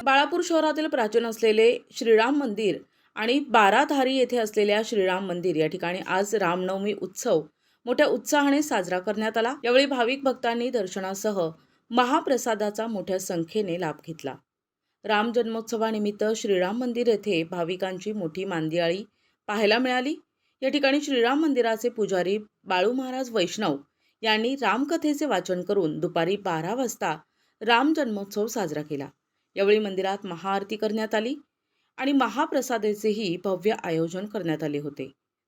बाळापूर शहरातील प्राचीन असलेले श्रीराम मंदिर आणि बाराधारी येथे असलेल्या श्रीराम मंदिर या ठिकाणी आज रामनवमी उत्सव मोठ्या उत्साहाने साजरा करण्यात आला। यावेळी भाविक भक्तांनी दर्शनासह महाप्रसादाचा मोठ्या संख्येने लाभ घेतला। राम जन्मोत्सवानिमित्त श्रीराम मंदिर येथे भाविकांची मोठी मांदियाळी पाहायला मिळाली। या ठिकाणी श्रीराम मंदिराचे पुजारी बाळू महाराज वैष्णव यांनी रामकथेचे वाचन करून दुपारी 12 वाजता राम जन्मोत्सव साजरा केला। यावेळी मंदिरात महाआरती करण्यात आली आणि महाप्रसादाचेही भव्य आयोजन करण्यात आले होते।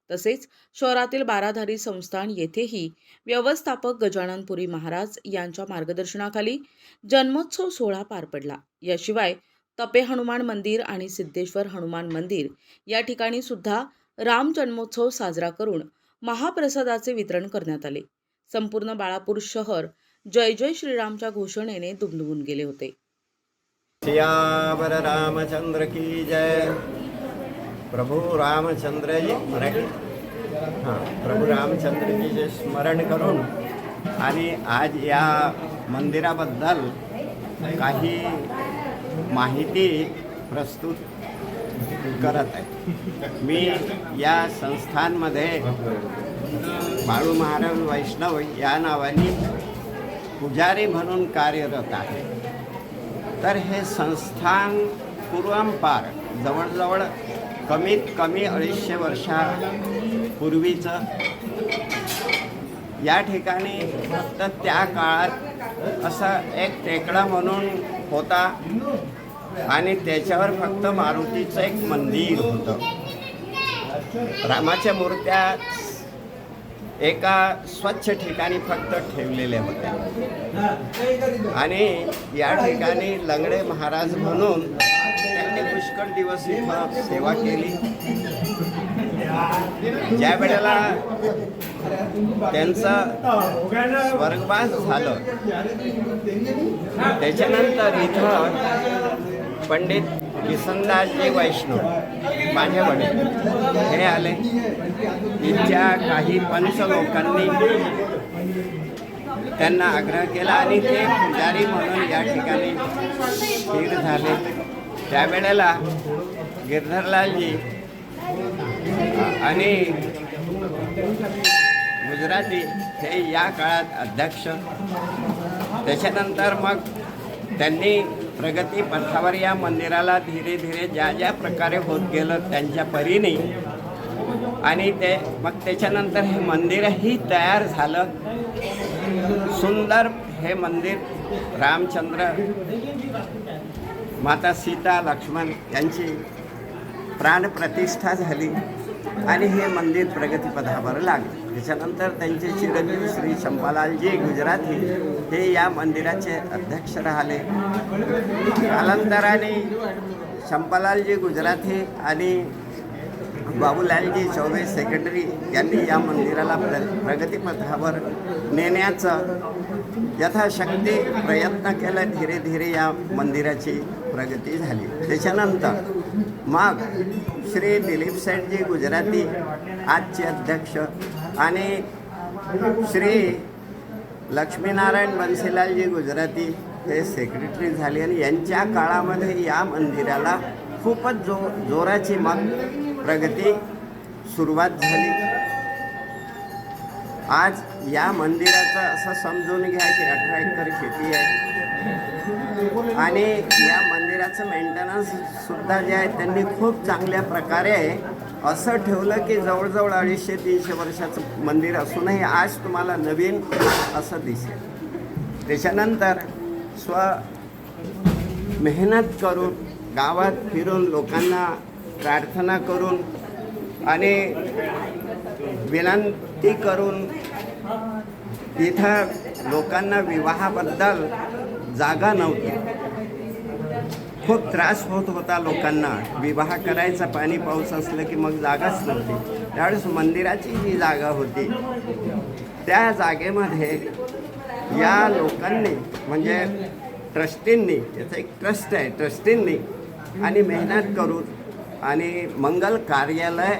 तसेच शहरातील बाराधारी संस्थान येथेही व्यवस्थापक गजानन पुरी महाराज यांच्या मार्गदर्शनाखाली जन्मोत्सव सोहळा पार पडला। याशिवाय तपे हनुमान मंदिर आणि सिद्धेश्वर हनुमान मंदिर या ठिकाणी सुद्धा राम जन्मोत्सव साजरा करून महाप्रसादाचे वितरण करण्यात आले। संपूर्ण बाळापूर शहर जय जय श्रीरामच्या घोषणेने दुमदुमून गेले होते। सियावर रामचंद्र की जय। प्रभु रामचंद्र जी मराठी प्रभु रामचंद्र जी जे स्मरण करून आणि आज या मंदिराबद्दल काही माहिती प्रस्तुत करत आहे। मी या संस्थांमध्ये बाळू महाराज वैष्णव या नावाने पुजारी म्हणून कार्यरत आहे। तर हे संस्थान पूर्वांपार जवळजवळ कमीत कमी 250 वर्षापूर्वीचं या ठिकाणी फक्त त्या काळात असा एक टेकडा म्हणून होता आणि त्याच्यावर फक्त मारुतीचं एक मंदिर होतं। रामाच्या मूर्त्या एका स्वच्छ ठिकाणी फक्त ठेवलेल्या होत्या आणि या ठिकाणी लंगडे महाराज म्हणून त्यांनी पुष्कळ दिवस इथं सेवा केली। ज्या वेळेला त्यांचं स्वर्गवास झालं त्याच्यानंतर इथं पंडित किसनदासजी वैष्णव माझे वडील हे आले। इथच्या काही पंच लोकांनी त्यांना आग्रह केला आणि ते पुजारी म्हणून या ठिकाणी स्थिर झाले। त्यावेळेला गिरधरलालजी आणि गुजराती हे या काळात अध्यक्ष। त्याच्यानंतर मग त्यांनी प्रगती पथावर या मंदिराला धीरे धीरे ज्या ज्या प्रकारे होत गेलं त्यांच्या परीने आणि ते मग त्याच्यानंतर हे मंदिरही तयार झालं। सुंदर हे मंदिर रामचंद्र माता सीता लक्ष्मण यांची प्राणप्रतिष्ठा झाली आणि हे मंदिर प्रगतीपथावर लागले। त्याच्यानंतर त्यांचे चिरंजीव श्री चंपालालजी गुजराती हे या मंदिराचे अध्यक्ष राहिले। कालांतराने चंपालालजी गुजराती आणि बाबूलालजी चौबे सेक्रेटरी यांनी या मंदिराला प्रगतीपथावर नेण्याचं यथाशक्ती प्रयत्न केला। धीरे धीरे या मंदिराची प्रगती झाली। त्याच्यानंतर मग श्री दिलीप सेठजी गुजराती आजचे अध्यक्ष आणि श्री लक्ष्मीनारायण बन्सीलालजी गुजराती हे सेक्रेटरी झाले आणि यांच्या काळामध्ये या मंदिराला खूपच जोराची मग प्रगती सुरुवात झाली। आज या मंदिराचं असं समजून घ्या की 18 एकर शेती आहे आणि या मंदिराचं मेंटेनन्स सुद्धा जे आहे त्यांनी खूप चांगल्या प्रकारे असं ठेवलं की जवळजवळ 250-300 वर्षाचं मंदिर असूनही आज तुम्हाला नवीन असं दिसेल। त्याच्यानंतर मेहनत करून गावात फिरून लोकांना प्रार्थना करून आणि विनंती करून इथं लोकांना विवाहाबद्दल जागा नव्हती। खूप त्रास होत होता लोकांना विवाह करायचा, पाणी पाऊस असलं की मग जागाच नव्हती। त्यावेळेस मंदिराची जी जागा होती त्या जागेमध्ये या लोकांनी म्हणजे ट्रस्टींनी, याचं एक ट्रस्ट आहे, ट्रस्टींनी आणि मेहनत करून आणि मंगल कार्यालय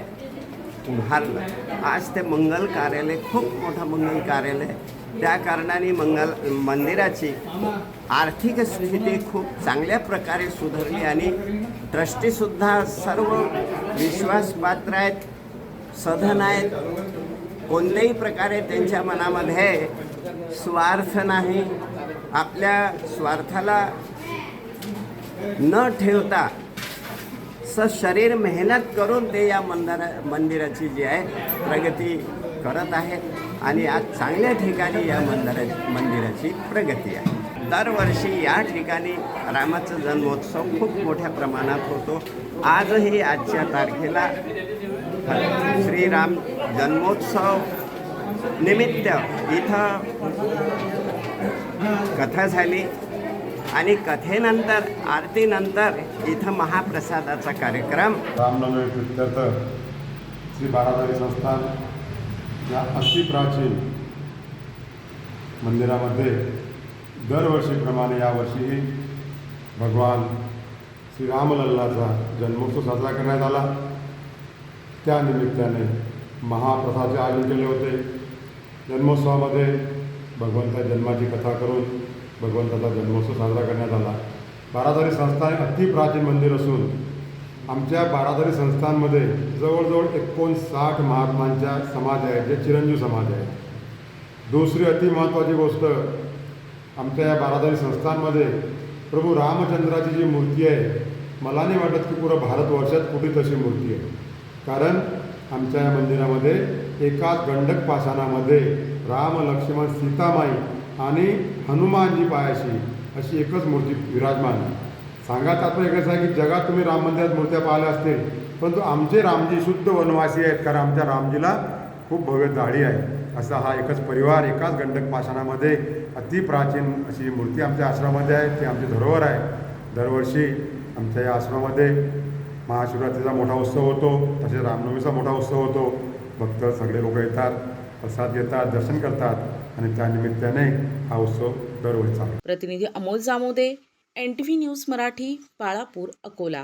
उभारलं। आज ते मंगल कार्यालय खूप मोठं मंगल कार्यालय त्या कारणाने मंदिराची आर्थिक स्थिती खूप चांगल्या प्रकारे सुधारली आणि ट्रस्टीसुद्धा सर्व विश्वासपात्र आहेत, सधन आहेत. कोणत्याही प्रकारे त्यांच्या मनामध्ये स्वार्थ नाही. आपल्या स्वार्थाला न ठेवता शरीर मेहनत करून ते या मंदिराची जी आहे प्रगती करत आहेत आणि आज चांगल्या ठिकाणी या मंदिराची प्रगती आहे. दरवर्षी या ठिकाणी रामाचा जन्मोत्सव खूप मोठ्या प्रमाणात होतो. आजही आजच्या तारखेला श्रीराम जन्मोत्सव निमित्त इथं कथा झाली आणि कथेनंतर आरतीनंतर इथं महाप्रसादाचा कार्यक्रम. रामनवमी प्रित्यर्थ श्री बाराधारी संस्थान या अतिप्राचीन मंदिरामध्ये दरवर्षीप्रमाणे यावर्षीही भगवान श्रीरामलल्लाचा जन्मोत्सव साजरा करण्यात आला. त्या निमित्ताने महाप्रसादाचे आयोजन केले होते. जन्मोत्सवामध्ये भगवंताच्या जन्माची कथा करून भगवंताचा जन्मोत्सव साजरा करण्यात आला. बाराधारी संस्थान हे अतिप्राचीन मंदिर असून आमच्या बाराधारी संस्थांमध्ये जवळजवळ 59 महात्मांच्या समाज आहेत, जे चिरंजीव समाज आहेत. दुसरी अति महत्त्वाची गोष्ट, आमच्या या बाराधारी संस्थांमध्ये प्रभू रामचंद्राची जी मूर्ती आहे, मला नाही वाटत की पुरं भारतवर्षात कुठे तशी मूर्ती आहे. कारण आमच्या या मंदिरामध्ये एकाच गंडक पाषाणामध्ये राम, लक्ष्मण, सीतामाई आणि हनुमानजी पायाशी अशी एकच मूर्ती विराजमान आहे. सांगा तात्पर्य एकच आहे की जगात तुम्ही राम मंदिरात मूर्त्या पाहिल्या असतील, परंतु आमचे रामजी शुद्ध वनवासी आहेत, कारण आमच्या रामजीला खूप भव्य दाढी आहे. असा हा एकच परिवार एकाच गंडक पाषाणामध्ये अतिप्राचीन अशी मूर्ती आमच्या आश्रमामध्ये आहे. ती आमची धरोहर आहे. दरवर्षी आमच्या या आश्रमामध्ये महाशिवरात्रीचा मोठा उत्सव होतो, तसेच रामनवमीचा मोठा उत्सव होतो. भक्त सगळे लोक येतात, प्रसाद घेतात, दर्शन करतात आणि त्यानिमित्ताने हा उत्सव दरवर्षी चालतो. प्रतिनिधी अमोल जामोदे, NTV न्यूज मराठी, बाळापूर, अकोला.